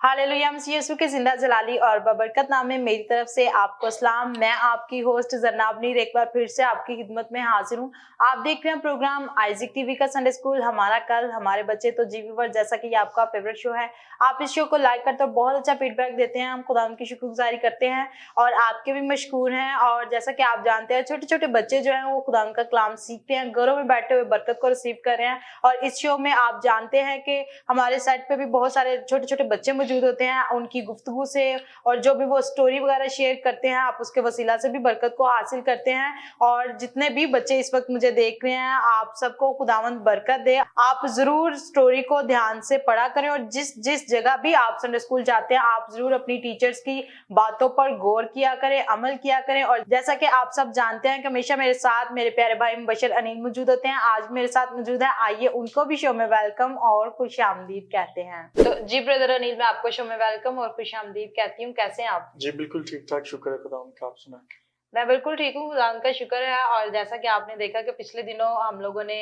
Hallelujah. मसीह यीशु के जिंदा जलाली और बबरकत नाम में मेरी तरफ से आपको सलाम। मैं आपकी होस्ट जरनाब नीर एक बार फिर से आपकी खिदमत में हाजिर हूँ। आप देख रहे हैं प्रोग्राम आइजिक टीवी का संडे स्कूल, हमारा कल हमारे बच्चे। तो जी व्यूअर, जैसा कि ये आपका फेवरेट शो है, आप इस शो को लाइक करते हो, बहुत अच्छा फीडबैक देते हैं, हम खुदा उनकी शुक्रगुजारी करते हैं और आपके भी मशकूर हैं। और जैसा कि आप जानते हैं, छोटे छोटे बच्चे जो हैं वो खुदा उनका कलाम सीखते हैं, घरों में बैठे हुए बरकत को रिसीव कर रहे हैं। और इस शो में आप जानते हैं कि हमारे साइट पे भी बहुत सारे छोटे छोटे बच्चे मौजूद होते हैं। उनकी गुफ्तगू से और जो भी वो स्टोरी वगैरह शेयर करते हैं, आप उसके वसीला से भी बरकत को हासिल करते हैं। और जितने भी बच्चे इस वक्त मुझे देख रहे हैं, आप सबको खुदावंद बरकत दे। आप जरूर स्टोरी को ध्यान से पढ़ा करें और जिस जिस जगह भी आप संडे स्कूल जाते हैं, आप जरूर अपनी टीचर्स की बातों पर गौर किया करें, अमल किया करें। और जैसा कि आप सब जानते हैं कि हमेशा मेरे साथ मेरे प्यारे भाई मुबशर अनिल मौजूद होते हैं, आज मेरे साथ मौजूद है। आइए उनको भी शो में वेलकम और खुशामदीद कहते हैं। तो जी ब्रदर अनिल, मैं आपको शो में वेलकम और खुशामदीद कहती हूँ। कैसे हैं आप? जी बिल्कुल ठीक ठाक, शुक्र है खुदा का। आप सुना? मैं बिल्कुल ठीक हूँ, खुदा का शुक्र है। और जैसा कि आपने देखा कि पिछले दिनों हम लोगों ने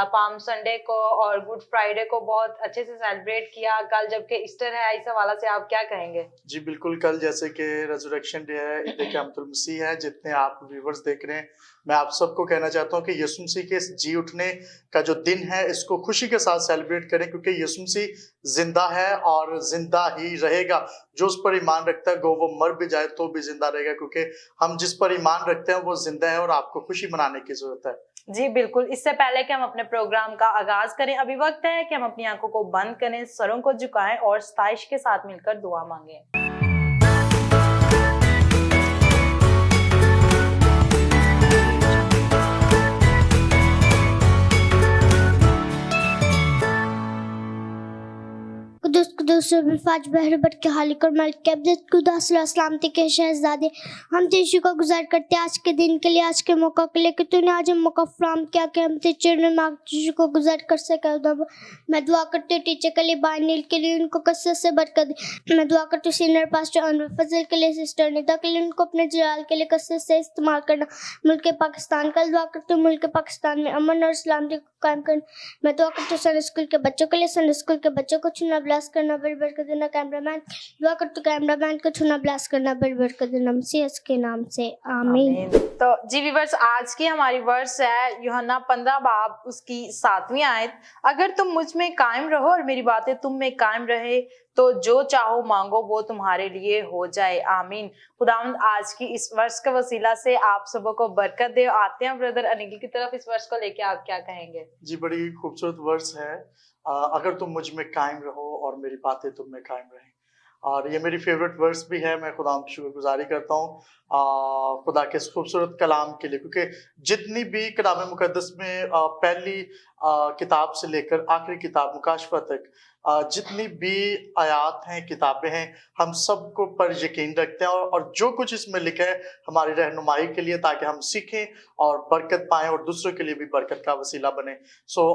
पाम संडे को और गुड फ्राइडे को बहुत अच्छे से सेलिब्रेट किया। कल जबकि ईस्टर है, इस हवाले से आप क्या कहेंगे? जी बिल्कुल, कल जैसे कि रेज़रेक्शन डे है, ईद क़यामतुल मसीह है, जितने आप व्यूवर्स देख रहे हैं, मैं आप सबको कहना चाहता हूँ कि यीशु मसीह के इस जी उठने का जो दिन है, इसको खुशी के साथ सेलिब्रेट करें, क्योंकि यीशु मसीह जिंदा है और जिंदा ही रहेगा। जो उस पर ईमान रखता है, गो वो मर भी जाए तो भी जिंदा रहेगा, क्योंकि हम जिस पर ईमान रखते हैं वो जिंदा है और आपको खुशी मनाने की जरूरत है। जी बिल्कुल। इससे पहले कि हम अपने प्रोग्राम का आगाज करें, अभी वक्त है कि हम अपनी आंखों को बंद करें, सरों को झुकाएं और सताइश के साथ मिलकर दुआ मांगें। कुदस कुदस बिलफाज बहरबट के हालिक और मालिक के अब्दत खुदा सलामती के शहजादे, हम तेरे को गुजार करते हैं आज के दिन के लिए, आज के मौका के लिए कि तूने आज हम मौका फराहम किया कि हम तेरे चरणों में तेरे को गुजार कर सके। मैं दुआ करती हूँ टीचर के लिए, बानील के लिए, उनको कसरत से बरकत दे। मैं दुआ करती हूँ सीनियर पास्टर अनवर फजल के लिए, सिस्टर निदा के लिए, उनको अपने जलाल के लिए कसरत से इस्तेमाल करना। मुल्क पाकिस्तान का दुआ करती हूँ, मुल्क पाकिस्तान में अमन और सलामती को कायम करना। मैं दुआ करती हूँ संडे स्कूल के बच्चों के लिए, संडे स्कूल के बच्चों को चुना ब्लास्ट करना, बड़ी बरकत देना। कैमरामैन दुआ करते कैमरामैन को चुना ब्लास्ट करना, बड़ी बरकत देना, मसीह के नाम से आमीन। तो जी व्यूअर्स, आज की हमारी वर्स है यूहन्ना 15 बाब उसकी 7वीं आयत। अगर तुम मुझ में कायम रहो और मेरी बातें तुम में कायम रहे तो जो चाहो मांगो वो तुम्हारे लिए हो जाए। आमीन। खुदावंद आज की इस वर्ष के वसीला से आप सबों को बरकत दे। आते हैं ब्रदर अनिल की तरफ, इस वर्ष को लेके आप क्या कहेंगे? जी बड़ी खूबसूरत वर्स है। अगर तुम मुझ में कायम रहो और मेरी बातें तुम में कायम रहें। और ये मेरी फेवरेट वर्स भी है। मैं खुदा की शुक्रगुजारी करता हूँ खुदा के इस खूबसूरत कलाम के लिए, क्योंकि जितनी भी कलाम मुकद्दस में पहली किताब से लेकर आखिरी किताब मुकाशफा तक जितनी भी आयात हैं, किताबें हैं, हम सबको पर यकीन रखते हैं और जो कुछ इसमें लिखा है हमारी रहनुमाई के लिए, ताकि हम सीखें और बरकत पाएं और दूसरों के लिए भी बरकत का वसीला बने।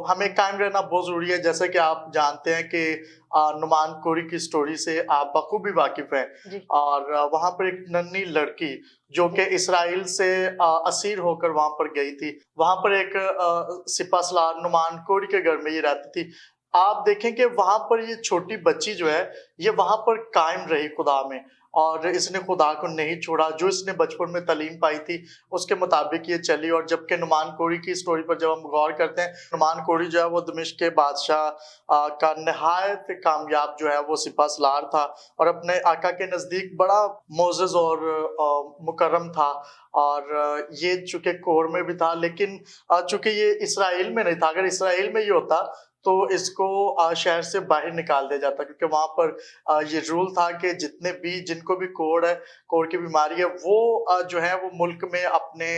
हमें कायम रहना बहुत ज़रूरी है। जैसे कि आप जानते हैं कि नुमान कोरी की स्टोरी से आप बखूबी वाकिफ हैं। और वहां पर एक नन्ही लड़की जो कि इसराइल से असीर होकर वहां पर गई थी, वहां पर एक सिपासलार नुमान कोरी के घर में ये रहती थी। आप देखें कि वहां पर ये छोटी बच्ची जो है, ये वहां पर कायम रही खुदा में और इसने खुदा को नहीं छोड़ा। जो इसने बचपन में तालीम पाई थी उसके मुताबिक ये चली। और जबकि नुमान कोरी की स्टोरी पर जब हम गौर करते हैं, नुमान कोरी जो है वो दमिश्क के बादशाह का नहायत कामयाब जो है वो सिपासलार था और अपने आका के नज़दीक बड़ा मोअज़्ज़ज़ और मुकर्रम था। और ये चूंकि कोर में भी था, लेकिन चूंकि ये इसराइल में नहीं था। अगर इसराइल में ये होता तो इसको शहर से बाहर निकाल दिया जाता, क्योंकि वहां पर ये रूल था कि जितने भी जिनको भी कोढ़ है, कोढ़ की बीमारी है, वो जो है वो मुल्क में अपने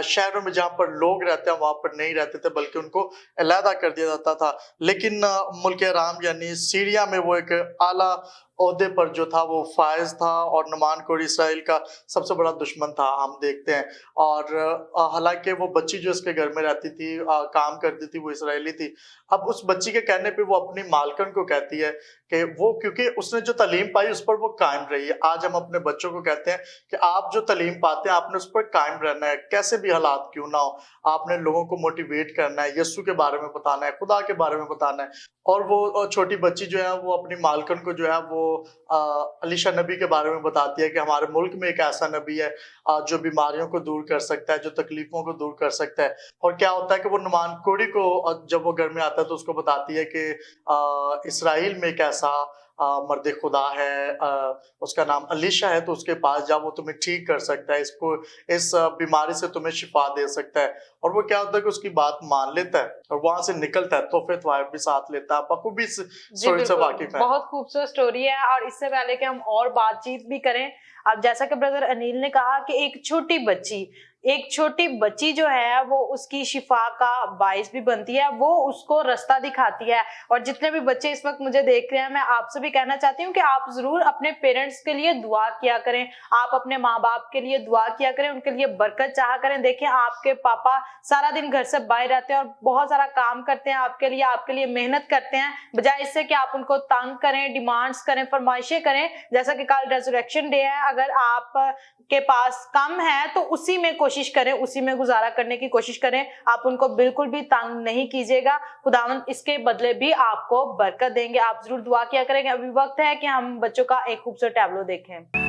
शहरों में जहाँ पर लोग रहते हैं वहां पर नहीं रहते थे, बल्कि उनको अलहदा कर दिया जाता था। लेकिन मुल्क राम यानी सीरिया में वो एक आला ओहदे पर जो था वो फायज था और नुमान कोरी इसराइल का सबसे बड़ा दुश्मन था, हम देखते हैं। और हालांकि वो बच्ची जो इसके घर में रहती थी, काम करती थी, वो इसराइली थी। अब उस बच्ची के कहने पे वो अपनी मालकन को कहती है कि वो, क्योंकि उसने जो तालीम पाई उस पर वो कायम रही है। आज हम अपने बच्चों को कहते हैं कि आप जो तालीम पाते हैं आपने उस पर कायम रहना है, कैसे भी हालात क्यों ना हो। आपने लोगों को मोटिवेट करना है, यीशु के बारे में बताना है, खुदा के बारे में बताना है। और वो छोटी बच्ची जो है वो अपनी मालकन को जो है वो अलीशा नबी के बारे में बताती है कि हमारे मुल्क में एक ऐसा नबी है जो बीमारियों को दूर कर सकता है, जो तकलीफों को दूर कर सकता है। और क्या होता है कि वो नुमान कोड़ी को जब वो घर में आता है तो उसको बताती है कि इसराइल में एक ऐसा मर्द खुदा है, उसका नाम अलीशा है, तो उसके पास जाओ, वो तुम्हें ठीक कर सकता है, इस बीमारी से तुम्हें शिफा दे सकता है। और वो क्या होता है कि उसकी बात मान लेता है और वहां से निकलता है, तोहफे तवाइफ भी साथ लेता है। आप बखूबी इस जी स्टोरी से बिल्कुल, वाकिफ है। बहुत खूबसूरत स्टोरी है। और इससे पहले कि हम और बातचीत भी करें, अब जैसा कि ब्रदर अनिल ने कहा कि एक छोटी बच्ची जो है वो उसकी शिफा का बाइस भी बनती है, वो उसको रास्ता दिखाती है। और जितने भी बच्चे इस वक्त मुझे देख रहे हैं, मैं आपसे भी कहना चाहती हूँ कि आप जरूर अपने पेरेंट्स के लिए दुआ किया करें, आप अपने माँ बाप के लिए दुआ किया करें, उनके लिए बरकत चाहा करें। देखें, आपके पापा सारा दिन घर से बाहर रहते हैं और बहुत सारा काम करते हैं आपके लिए मेहनत करते हैं, बजाय इससे कि आप उनको तंग करें, डिमांड्स करें, फरमाइशें करें। जैसा कि कल रेजरेक्शन डे है, अगर आप के पास कम है तो उसी में कोशिश करें, उसी में गुजारा करने की कोशिश करें। आप उनको बिल्कुल भी तंग नहीं कीजिएगा, खुदावंद इसके बदले भी आपको बरकत देंगे। आप जरूर दुआ किया करेंगे। अभी वक्त है कि हम बच्चों का एक खूबसूरत टैबलो देखें।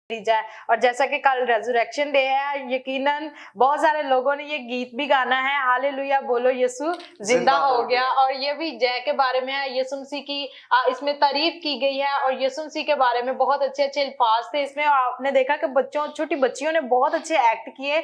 ली जाए। और जैसा कि कल रेजरेक्शन डे है, यकीनन बहुत सारे लोगों ने ये गीत भी गाना है, हालेलुया बोलो यीशु जिंदा हो गया। और ये भी जय के बारे में है, यीशु मसीह की इसमें तारीफ की गई है और यीशु मसीह के बारे में बहुत अच्छे अच्छे अल्फाज थे इसमें। और आपने देखा कि बच्चों, छोटी बच्चियों ने बहुत अच्छे एक्ट किए,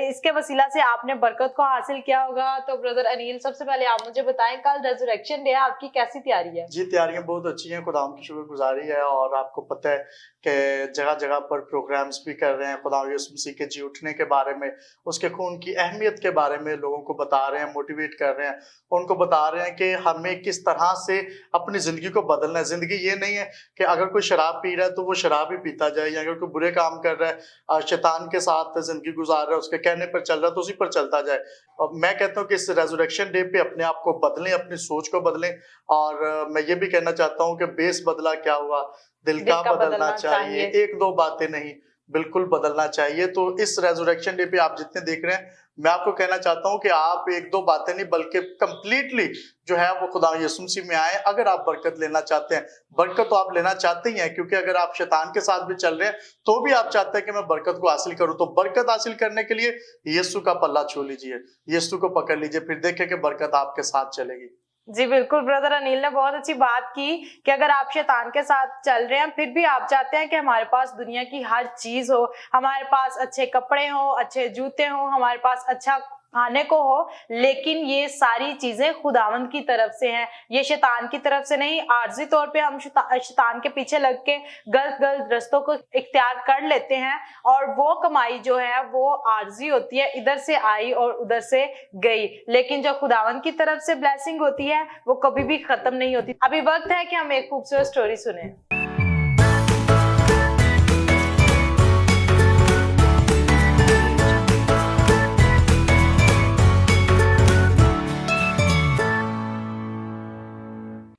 इसके वसीला से आपने बरकत को हासिल किया होगा। तो ब्रदर अनिल, सबसे पहले आप मुझे बताएं, कल रेजरेक्शन डे है, आपकी कैसी तैयारी है? जी, तैयारियां बहुत अच्छी हैं, खुदा की शुक्रगुजारी है। और आपको पता है कि जगह जगह पर प्रोग्राम्स भी कर रहे हैं, खुदा यीशु मसीह के जी उठने के बारे में, उसके खून की अहमियत के बारे में लोगों को बता रहे हैं, मोटिवेट कर रहे हैं, उनको बता रहे हैं कि हमें किस तरह से अपनी ज़िंदगी को बदलना है। ज़िंदगी ये नहीं है कि अगर कोई शराब पी रहा है तो वो शराब ही पीता जाए, या अगर कोई बुरे काम कर रहा है, शैतान के साथ ज़िंदगी गुजार रहा है, उसके कहने पर चल रहा है तो उसी पर चलता जाए। और मैं कहता हूँ कि इस रेज़रेक्शन डे पे अपने आप को बदलें, अपनी सोच को बदलें। और मैं ये भी कहना चाहता हूँ कि बेस बदला क्या हुआ, दिल का बदलना चाहिए। एक दो बातें नहीं, बिल्कुल बदलना चाहिए। तो इस रेज़रेक्शन डे पे आप जितने देख रहे हैं, मैं आपको कहना चाहता हूँ कि आप एक दो बातें नहीं बल्कि कंप्लीटली जो है वो खुदा यीशु मसीह में आए। अगर आप बरकत लेना चाहते हैं, बरकत तो आप लेना चाहते ही हैं, क्योंकि अगर आप शैतान के साथ भी चल रहे हैं तो भी आप चाहते हैं कि मैं बरकत को हासिल करूं। तो बरकत हासिल करने के लिए यीशु का पल्ला छू लीजिए, यीशु को पकड़ लीजिए, फिर देखें कि बरकत आपके साथ चलेगी। जी बिल्कुल, ब्रदर अनिल ने बहुत अच्छी बात की कि अगर आप शैतान के साथ चल रहे हैं फिर भी आप चाहते हैं कि हमारे पास दुनिया की हर चीज हो, हमारे पास अच्छे कपड़े हो, अच्छे जूते हो, हमारे पास अच्छा खाने को हो, लेकिन ये सारी चीजें खुदावंद की तरफ से हैं, ये शैतान की तरफ से नहीं। आर्जी तौर पे हम शैतान के पीछे लग के गलत गलत रस्तों को इख्तियार कर लेते हैं और वो कमाई जो है वो आर्जी होती है, इधर से आई और उधर से गई। लेकिन जो खुदावंद की तरफ से ब्लेसिंग होती है वो कभी भी खत्म नहीं होती। अभी वक्त है कि हम एक खूबसूरत स्टोरी सुने।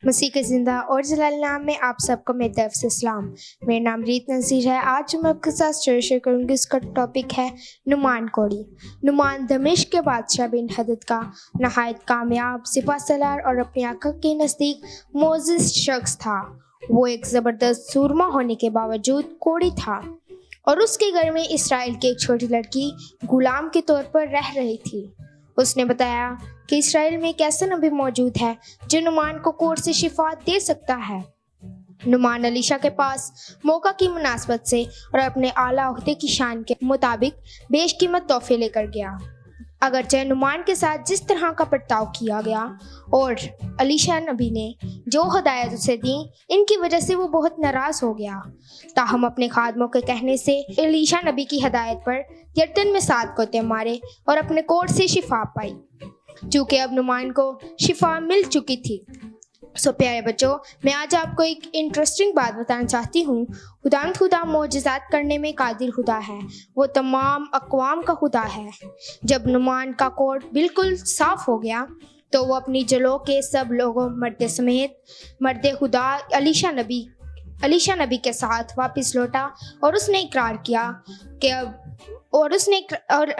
मसीह के जिंदा और जलाल नाम में आप सबको मेरी तरफ से सलाम। मेरा नाम रीत नज़ीर है। आज मैं आपके साथ शेयर करूंगी। इसका टॉपिक है नुमान कोड़ी। नुमान दमिश्क के बादशाह बिन हदद का नहायत कामयाब सिपह सलार और अपनी आका के नज़दीक मोजिज़ शख्स था। वो एक ज़बरदस्त सूरमा होने के बावजूद कोड़ी था और उसके घर में इसराइल की एक छोटी लड़की गुलाम के तौर पर रह रही थी। उसने बताया कि इसराइल में एक ऐसा नबी मौजूद है जो नुमान को कोढ़ से शिफा दे सकता है। नुमान अलीशा के पास मौका की मुनासबत से और अपने आला ओहदे की शान के मुताबिक बेशकीमत तोहफे लेकर गया। अगरचे नुमान के साथ जिस तरह का बर्ताव किया गया और अलीशा नबी ने जो हदायत उसे दी, इनकी वजह से वो बहुत नाराज़ हो गया। ताहम अपने खादमों के कहने से अलीशा नबी की हदायत पर यर्दन में 7 गोते मारे और अपने कोढ़ से शिफा पाई। चूँकि अब नुमान को शिफा मिल चुकी थी। सो प्यारे बच्चों, मैं आज आपको एक इंटरेस्टिंग बात बताना चाहती हूँ। खुदा मोजज़ात करने में कादिर खुदा है। वो तमाम अक़वाम का खुदा है। जब नुमान का कोढ़ बिल्कुल साफ़ हो गया तो वो अपनी जलो के सब लोगों मर्द समेत मर्द खुदा अलीशा नबी के साथ वापस लौटा और उसने इकरार किया कि और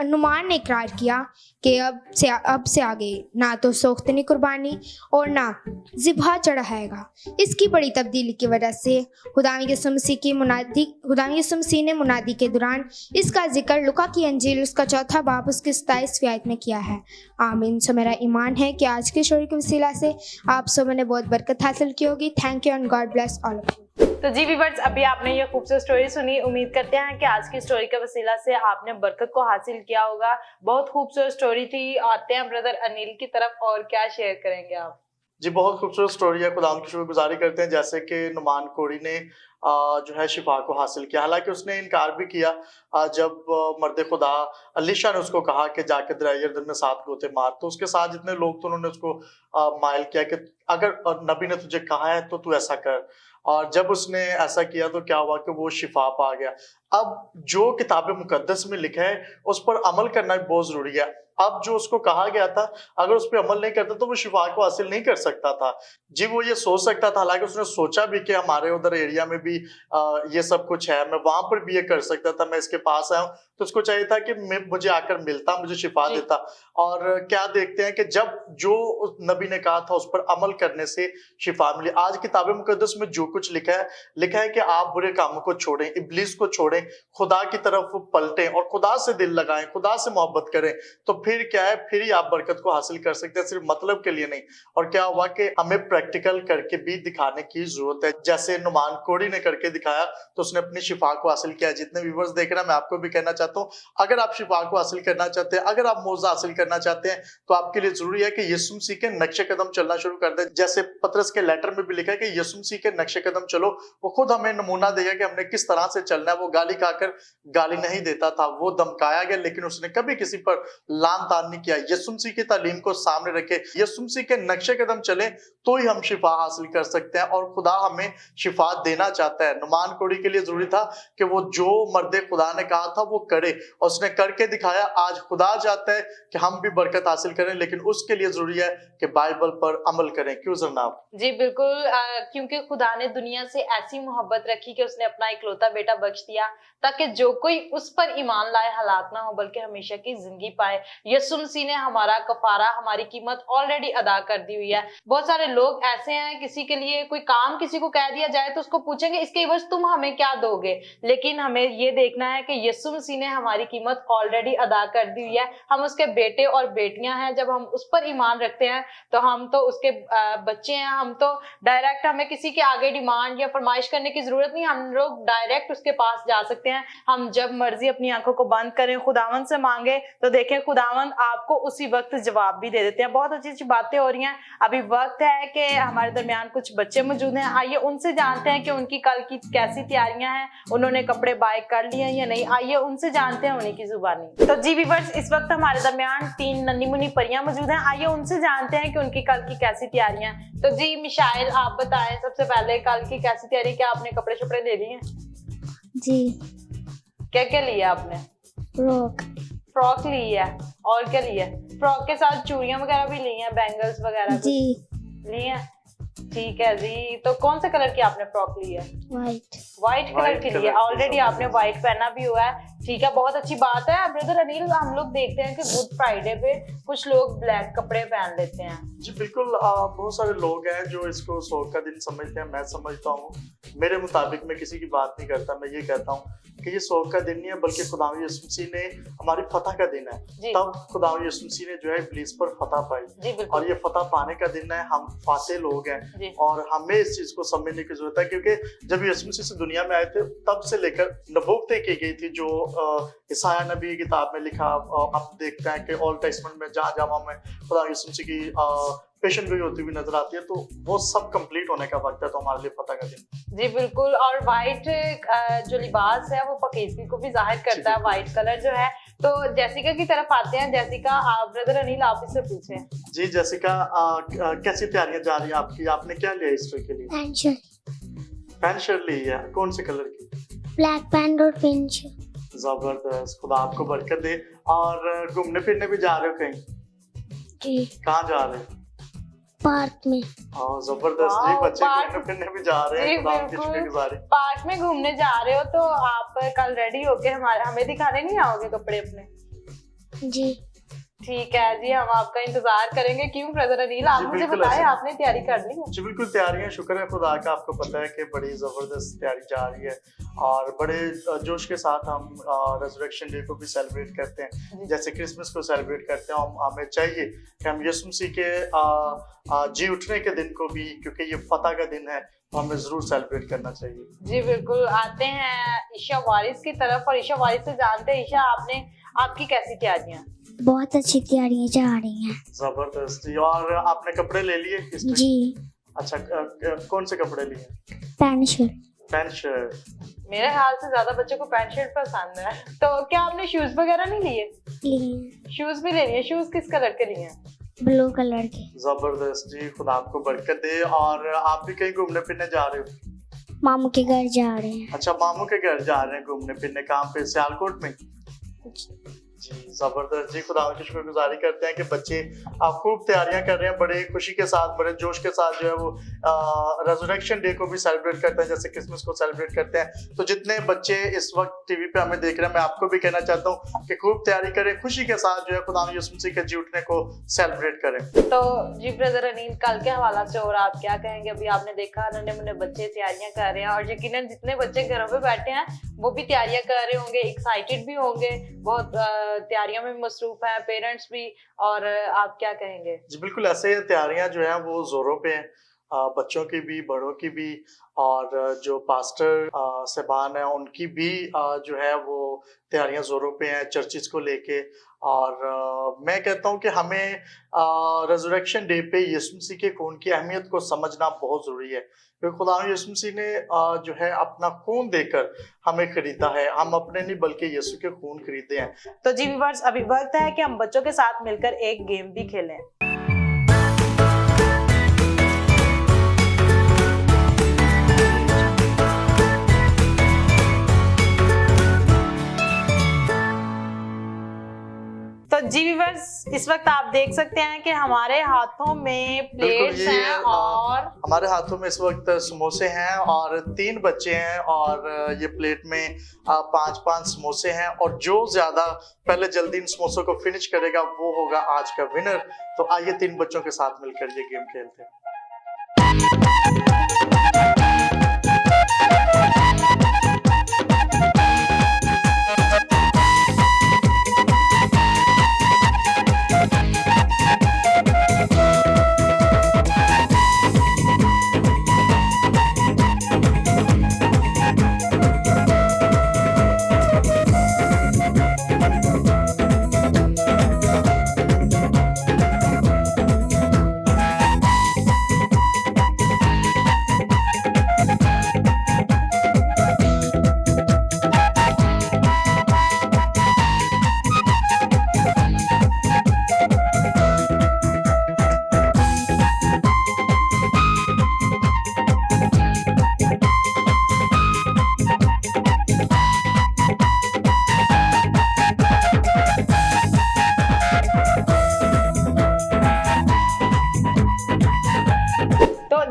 नुमान ने इकरार किया कि अब से आगे ना तो सोख्तनी कुर्बानी और ना ज़िबहा चढ़ाएगा। इसकी बड़ी तब्दीली की वजह से खुदा यीशु मसीह ने मुनादी के दौरान इसका जिक्र लुका की अंजील उसका 4 बाब उसकी 27वीं आयत में किया है। आमीन। सो मेरा ईमान है कि आज के स्टोरी के वसीला से आप सब ने बहुत बरकत हासिल की होगी। Thank you and God bless all of you. तो जी व्यूअर्स, अभी आपने ये खूबसूरत स्टोरी सुनी। उम्मीद करते हैं कि आज की स्टोरी के वसीला से आपने बरकत को हासिल किया होगा। बहुत खूबसूरत स्टोरी थी। आते हैं ब्रदर अनिल की तरफ, और क्या शेयर करेंगे आप? जी, बहुत खूबसूरत स्टोरी है। खुदा की शुक्रगुजारी करते हैं जैसे कि नुमान कोड़ी ने जो है शिफा को हासिल किया। हालांकि उसने इनकार भी किया जब मर्द खुदा अलीशा ने उसको कहा कि जाके दरिया में 7 गोते मार, तो उसके साथ जितने लोग थे उन्होंने उसको माइल किया कि अगर नबी ने तुझे कहा है तो तू ऐसा कर। और जब उसने ऐसा किया तो क्या हुआ कि वो शिफा पा गया। अब जो किताब मुकद्दस में लिखा है उस पर अमल करना भी बहुत जरूरी है। अब जो उसको कहा गया था, अगर उस पर अमल नहीं करता तो वो शिफा को हासिल नहीं कर सकता था। जी वो ये सोच सकता था, हालांकि उसने सोचा भी कि हमारे उधर एरिया में भी ये सब कुछ है, मैं वहां पर भी ये कर सकता था, मैं इसके पास आया हूँ, तो उसको चाहिए था कि मुझे आकर मिलता, मुझे शिफा देता। और क्या देखते हैं कि जब जो उस नबी ने कहा था उस पर अमल करने से शिफा मिली। आज किताब मुकद्दस में जो कुछ लिखा है कि आप बुरे कामों को छोड़ें, इब्लीस को छोड़ें, खुदा की तरफ पलटें और खुदा से दिल लगाएं, खुदा से मोहब्बत करें, तो फिर क्या है, फिर ही आप बरकत को हासिल कर सकते हैं, सिर्फ मतलब के लिए नहीं। और क्या हुआ कि हमें प्रैक्टिकल करके भी दिखाने की जरूरत है, जैसे नुमान कोड़ी ने करके दिखाया तो उसने अपनी शिफा को हासिल किया। जितने व्यूअर्स देख रहे हैं, मैं आपको भी कहना चाहता हूँ, अगर आप शिफा को हासिल करना चाहते हैं, अगर आप मौजा हासिल करना चाहते हैं, तो आपके लिए जरूरी है कि यीशु मसीह के नक्शे कदम चलना शुरू कर दें। जैसे पतरस के लेटर में भी लिखा है कि यीशु मसीह के नक्शे कदम चलो, वो खुद हमें नमूना देगा कि हमने किस तरह से चलना है। वो गाली खाकर गाली नहीं देता था, वो धमकाया गया लेकिन उसने कभी किसी पर लान तान नहीं किया। यीशु मसीह की तालीम को सामने रखे, यीशु मसीह के नक्शे कदम चले, तो ही हम शिफा हासिल कर सकते हैं और खुदा हमें शिफा देना चाहता है। नुमान कोड़ी के लिए जरूरी था कि वो जो मर्दे खुदा ने कहा था वो करे, और उसने करके दिखाया। आज खुदा चाहता है कि हम भी बरकत हासिल करें, लेकिन उसके लिए जरूरी है कि बाइबल पर अमल करें। क्यों जनाब? जी बिल्कुल, क्योंकि खुदा ने दुनिया से ऐसी मोहब्बत रखी कि उसने अपना इकलौता बेटा बख्श दिया, ताकि जो कोई उस पर ईमान लाए हलाक ना हो बल्कि हमेशा की जिंदगी पाए। यीशु मसीह ने हमारा कफारा, हमारी कीमत ऑलरेडी अदा कर दी हुई है। बहुत सारे लोग ऐसे हैं, किसी के लिए कोई काम किसी को कह दिया जाए तो उसको पूछेंगे इसके एवज तुम हमें क्या दोगे, लेकिन हमें ये देखना है कि यीशु मसीह ने हमारी कीमत ऑलरेडी अदा कर दी हुई है। हम उसके बेटे और बेटियां हैं। जब हम उस पर ईमान रखते हैं तो हम तो उसके बच्चे हैं। हम तो डायरेक्ट, हमें किसी के आगे डिमांड या फरमाइश करने की जरूरत नहीं, हम लोग डायरेक्ट उसके पास जा सकते हैं। हम जब मर्जी अपनी आंखों को बंद करें, खुदावंद से मांगे, तो देखें खुदावंद आपको उसी वक्त जवाब भी दे देते हैं। बहुत अच्छी अच्छी बातें हो रही हैं। अभी वक्त है कि हमारे दरमियान कुछ बच्चे मौजूद हैं, आइए उनसे जानते हैं कि उनकी कल की कैसी तैयारियां हैं, उन्होंने कपड़े बाय कर लिए हैं या नहीं। आइए उनसे जानते हैं उन्हीं की जुबानी। तो जी व्यूअर्स, इस वक्त हमारे दरमियान 3 नन्ही मुन्नी परियां मौजूद हैं। आइए उनसे जानते हैं कि उनकी कल की कैसी तैयारियां। तो जी मिशाइल, आप बताएं सबसे पहले कल की कैसी तैयारी, क्या आपने कपड़े शपड़े ले लिए हैं? जी। क्या क्या लिया आपने? फ्रॉक ली है, और क्या लिया? फ्रॉक के साथ चूड़ियां वगैरह भी ली हैं, बैंगल्स वगैरह जी ली हैं? ठीक है जी। तो कौन से कलर की आपने फ्रॉक ली है? व्हाइट कलर की ली है। ऑलरेडी आपने व्हाइट पहना भी हुआ है, ठीक है, बहुत अच्छी बात है। ब्रदर अनिल, हम लोग देखते हैं कि गुड फ्राइडे पे कुछ लोग ब्लैक कपड़े पहन लेते हैं। जी बिल्कुल, बहुत सारे लोग हैं जो इसको शौक का दिन समझते हैं। मैं समझता हूँ, मेरे मुताबिक मैं किसी की बात नहीं करता, मैं ये कहता हूँ कि ये शौक का दिन नहीं है, बल्कि खुदावंद यीशु मसीह ने हमारी फतह का दिन है। तब खुदावंद यीशु मसीह ने जो है इब्लीस पर फतह पाई, और ये फतह पाने का दिन है। हम फाते लोग हैं और हमें इस चीज को समझने की जरूरत है, क्योंकि जब यीशु मसीह से दुनिया में आए थे तब से लेकर नबूवतें की गई थी, जो ईसाया नबी की किताब में लिखा। आप देखते हैं कि ओल्ड टेस्टमेंट में जहाँ में खुदा यीशु मसीह की पेशन गोई होती हुई नजर आती है, तो वो सब कंप्लीट होने का वक्त है। तो हमारे लिए फतह का दिन। जी बिल्कुल, और व्हाइट जो लिबास है वो पाकीज़गी को भी जाहिर करता है, व्हाइट कलर जो है। तो जैसिका की तरफ आते हैं। जैसिका, आप ब्रदर अनिल आप इससे पूछें। जी जैसिका, कैसी तैयारियां जा रही हैं आपकी? आपने क्या लिया ईस्टर के लिए? पैंट शर्ट ली है, कौन से कलर की? ब्लैक पैंट और पिंक शर्ट। जबरदस्त, खुदा आपको बरकत दे। और घूमने फिरने भी जा रहे हो कहीं? जी। कहाँ जा रहे हो? पार्क में। जबरदस्त जी, बच्चे घूमने फिरने भी जा रहे हैं, खुदा आपकी शुक्र गुजारी। पार्क में घूमने जा रहे हो तो आप कल रेडी होके हमें दिखाने नहीं आओगे कपड़े अपने? जी ठीक है जी, हम आपका इंतजार करेंगे। क्यों ब्रदर अनिल, आप मुझे बताएं, आपने तैयारी कर ली है? जी बिल्कुल, तैयारियां शुक्र है खुदा का। आपको पता है कि बड़ी जबरदस्त तैयारी जा रही है और बड़े जोश के साथ हम रेजरेक्शन डे को भी सेलिब्रेट करते हैं, जैसे क्रिसमस को सेलिब्रेट करते हैं। हमें चाहिए कि हम यीशु मसीह के जी उठने के दिन को भी, क्योंकि ये फतह का दिन है, तो हमें जरूर सेलिब्रेट करना चाहिए। जी बिल्कुल। आते हैं ईशा वारिस की तरफ, और ईशा वारिस से जानते हैं, ईशा आपकी कैसी तैयारियां? बहुत अच्छी तैयारियां जा रही हैं। जबरदस्त जी। और आपने कपड़े ले लिए? जी। अच्छा, कौन से कपड़े लिए? Pant shirt. मेरे ख्याल से ज्यादा बच्चों को पैंट शर्ट पसंद है। तो क्या आपने शूज वगैरह नहीं लिए? शूज भी ले लिए। शूज किस कलर के लिए? ब्लू कलर के। जबरदस्त जी, खुदा आपको बरकत दे। और आप भी कहीं घूमने फिरने जा रहे हो? मामू के घर जा रहे हैं। अच्छा, मामू के घर जा रहे हैं घूमने फिरने। कहाँ पे? सियालकोट में? जी जबरदस्त जी, खुदा की शुक्रगुजारी करते हैं कि बच्चे आप खूब तैयारियां कर रहे हैं, बड़े खुशी के साथ, बड़े जोश के साथ जो है वो रेजरेक्शन डे को भी सेलिब्रेट करते हैं जैसे क्रिसमस को सेलिब्रेट करते हैं। तो जितने बच्चे इस वक्त टीवी पे हमें देख रहे हैं, मैं आपको भी कहना चाहता हूँ कि खूब तैयारी करें, खुशी के साथ जो है खुदा यीशु मसीह के जी उठने को सेलिब्रेट करें। तो जी ब्रदर अनील, कल के हवाला से और आप क्या कहेंगे? अभी आपने देखा नन्हे मुन्ने बच्चे तैयारियां कर रहे हैं और यकीनन जितने बच्चे घरों पे बैठे हैं वो भी तैयारियां कर रहे होंगे, एक्साइटेड भी होंगे, बहुत तैयारियों में मसरूफ है, पेरेंट्स भी। और आप क्या कहेंगे? जी बिल्कुल, ऐसे तैयारियां जो है वो जोरों पे हैं, बच्चों की भी, बड़ों की भी, और जो पास्टर साहबान है उनकी भी जो है वो तैयारियां जोरों पे हैं चर्चिस को लेके। और मैं कहता हूं कि हमें रेजरेक्शन डे पे यीशु मसीह के खून की अहमियत को समझना बहुत जरूरी है, क्योंकि खुदा यीशु मसीह ने जो है अपना खून देकर हमें खरीदा है। हम अपने नहीं बल्कि यीशु के खून खरीदे हैं। तो जी व्यूअर्स, अभी वक्त है कि हम बच्चों के साथ मिलकर एक गेम भी खेलें। तो जी व्यूअर्स, इस वक्त आप देख सकते हैं कि हमारे हाथों में प्लेट्स हैं और हमारे हाथों में इस वक्त समोसे हैं और 3 बच्चे हैं और ये प्लेट में 5-5 समोसे हैं, और जो ज्यादा पहले जल्दी इन समोसों को फिनिश करेगा वो होगा आज का विनर। तो आइए 3 बच्चों के साथ मिलकर ये गेम खेलते हैं।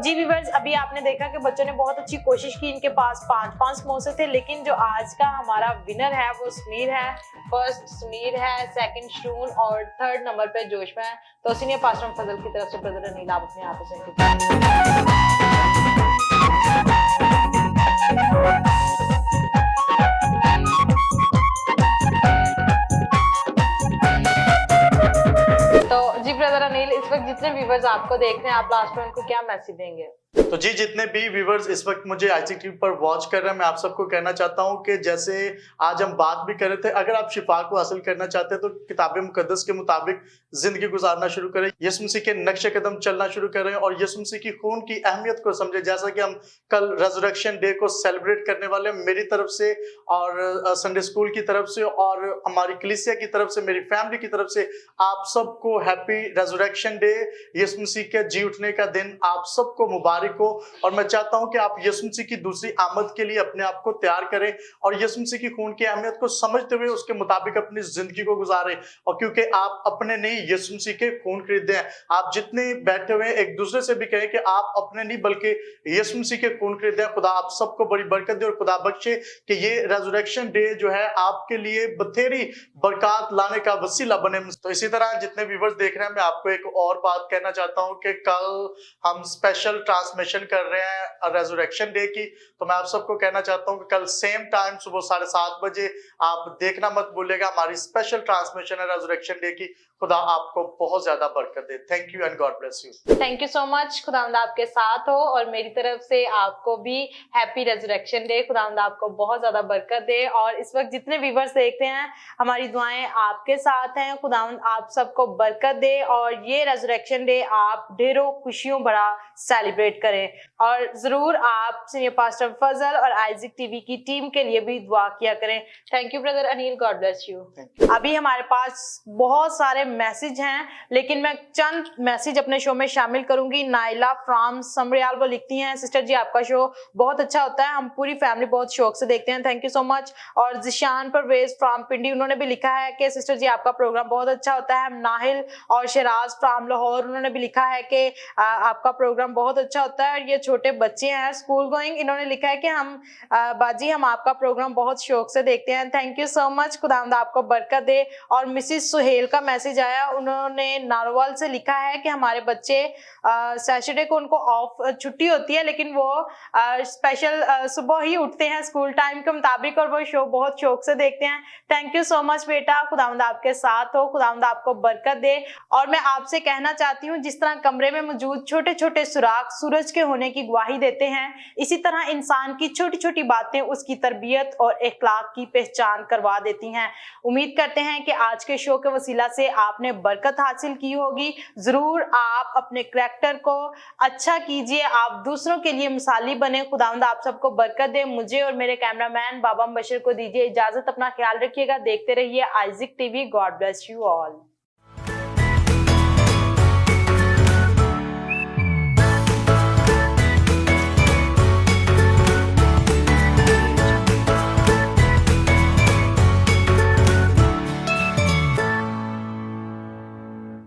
जी व्यूअर्स, अभी आपने देखा कि बच्चों ने बहुत अच्छी कोशिश की, इनके पास 5-5 समोसे थे, लेकिन जो आज का हमारा विनर है वो समीर है। फर्स्ट समीर है, सेकंड शरून और थर्ड नंबर पे जोश में है। तो सीनियर पास्टर फजल की तरफ से ब्रदर अनील, आप अपने हाथों से तो जी ब्रदर अनील, इस वक्त जितने व्यूवर्स आपको देख रहे हैं, आप लास्ट में उनको क्या मैसेज देंगे? तो जी, जितने भी व्यूवर्स इस वक्त मुझे आईसीटी पर वॉच कर रहे हैं, मैं आप सबको कहना चाहता हूं कि जैसे आज हम बात भी कर रहे थे, अगर आप शिफा को हासिल करना चाहते हैं तो किताब मुकद्दस के मुताबिक जिंदगी गुजारना शुरू करें, यीशु मसीह के नक्शे कदम चलना शुरू करें और यीशु मसीह की खून की अहमियत को समझें। जैसा कि हम कल रेजरेक्शन डे को सेलिब्रेट करने वाले हैं, मेरी तरफ से और संडे स्कूल की तरफ से और हमारी कलीसिया की तरफ से, मेरी फैमिली की तरफ से आप सबको हैप्पी रेजरेक्शन डे। यीशु मसीह के जी उठने का दिन आप सबको मुबारक हो, और मैं चाहता हूं कि आप यीशु मसीह की दूसरी आमद के लिए अपने आप को तैयार करें और यीशु मसीह की खून की अहमियत को समझते हुए उसके मुताबिक अपनी जिंदगी को गुजारें। और क्योंकि आप अपने नहीं, यीशु मसीह के खून खरीदे हैं। आप जितने बैठे हुए एक दूसरे से भी कहें कि आप अपने नहीं बल्कि यीशु मसीह के खून खरीदे हैं। खुदा आप सबको बड़ी बरकत दे और खुदा बख्शे कि ये रेजरेक्शन डे जो है आपके लिए बथेरी बरकत लाने का वसीला बने। तो इसी तरह जितने व्यूअर्स देख रहे हैं, मैं आपको एक और बात कहना चाहता हूं कि कल हम स्पेशल ट्रांसमिशन कर रहे हैं रेजरेक्शन डे की। तो मैं आप सबको कहना चाहता हूं कि कल सेम टाइम सुबह 7:30 बजे आप देखना मत भूलिएगा, हमारी स्पेशल ट्रांसमिशन है रेजरेक्शन डे की। खुदा आपको बहुत ज्यादा बरकत दे। Thank you and God bless you. Thank you so much. खुदावंद आपके साथ हो और मेरी तरफ से आपको भी हैप्पी रेजरेक्शन डे। खुदावंद आपको बहुत ज्यादा बरकत दे। और इस वक्त जितने व्यूवर्स देखते हैं, हमारी दुआएं आपके साथ हैं। खुदावंद आप सबको बरकत दे और ये रेजरेक्शन डे आप ढेरों खुशियों भरा सेलिब्रेट करें। और जरूर आप सीनियर पास्टर फजल और आइजिक टीवी की टीम के लिए भी दुआ किया करें। Thank you brother Anil, God bless you. अभी हमारे पास बहुत सारे मैसेज हैं, लेकिन मैं चंद मैसेज अपने शो में शामिल करूंगी। नाइला फ्रॉम समरियाल वो लिखती हैं, सिस्टर जी आपका शो बहुत अच्छा होता है, हम पूरी फैमिली बहुत शौक से देखते हैं, थैंक यू सो मच। और जिशान परवेज फ्रॉम पिंडी, उन्होंने भी लिखा है कि सिस्टर जी आपका प्रोग्राम बहुत अच्छा होता है। नाहिल और शराज फ्रॉम लाहौर, उन्होंने भी लिखा है कि आपका प्रोग्राम बहुत अच्छा होता है। और ये छोटे बच्चे हैं स्कूल गोइंग, इन्होंने लिखा है कि हम बाजी हम आपका प्रोग्राम बहुत शौक से देखते हैं, थैंक यू सो मच, खुदावंद आपको बरकत दे। और मिसिस सुहेल का मैसेज आया, उन्होंने नारोवाल से लिखा है कि हमारे बच्चे सैटरडे को उनको ऑफ छुट्टी होती है, लेकिन वो स्पेशल सुबह ही उठते हैं स्कूल टाइम के मुताबिक और वो शो बहुत शौक से देखते हैं। थैंक यू सो मच बेटा, खुदावंद आपके साथ हो, खुदावंद आपको बरकत दे। और मैं आपसे कहना चाहती हूँ, जिस तरह कमरे में मौजूद छोटे छोटे सुराख सूरज के होने की गवाही देते हैं, इसी तरह इंसान की छोटी छोटी बातें उसकी तरबियत और इखलाक की पहचान करवा देती हैं। उम्मीद करते हैं कि आज के शो के वसीला से आपने बरकत हासिल की होगी। जरूर आप अपने करैक्टर को अच्छा कीजिए, आप दूसरों के लिए मिसाली बने। खुदावंद आप सबको बरकत दे। मुझे और मेरे कैमरामैन बाबा बशीर को दीजिए इजाजत, अपना ख्याल रखिएगा, देखते रहिए Isaac TV. God bless you all.